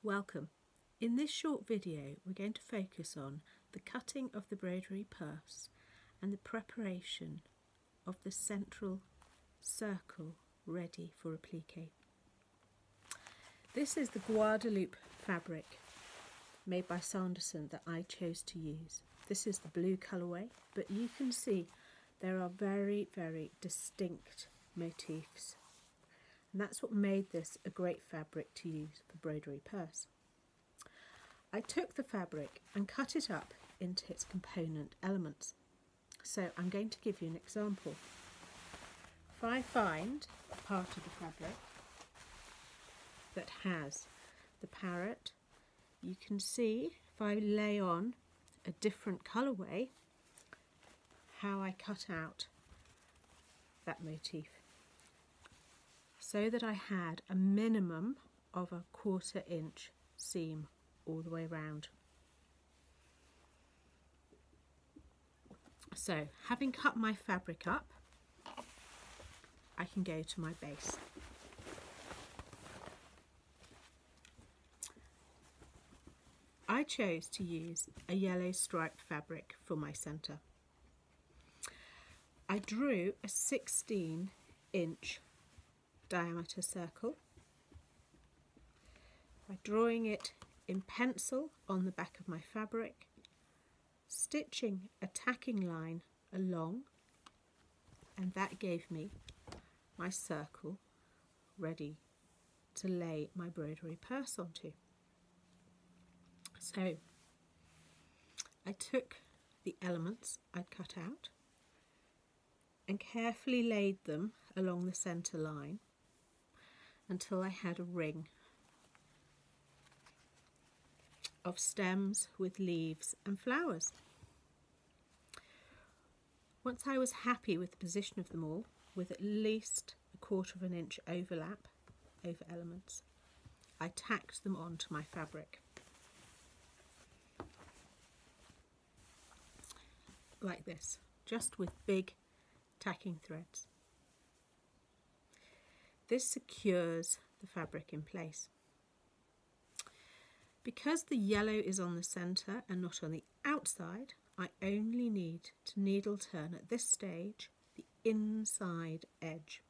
Welcome. In this short video we're going to focus on the cutting of the broderie purse and the preparation of the central circle ready for applique. This is the Guadeloupe fabric made by Sanderson that I chose to use. This is the blue colourway, but you can see there are very distinct motifs. And that's what made this a great fabric to use for broderie purse. I took the fabric and cut it up into its component elements. So I'm going to give you an example. If I find a part of the fabric that has the parrot, you can see if I lay on a different colourway how I cut out that motif, so that I had a minimum of a 1/4 inch seam all the way around. So having cut my fabric up, I can go to my base. I chose to use a yellow striped fabric for my centre. I drew a 16-inch diameter circle by drawing it in pencil on the back of my fabric, stitching a tacking line along, and that gave me my circle ready to lay my broderie purse onto. So I took the elements I'd cut out and carefully laid them along the centre line until I had a ring of stems with leaves and flowers. Once I was happy with the position of them all, with at least a 1/4 inch overlap over elements, I tacked them onto my fabric. Like this, just with big tacking threads. This secures the fabric in place. Because the yellow is on the centre and not on the outside, I only need to needle turn at this stage the inside edge.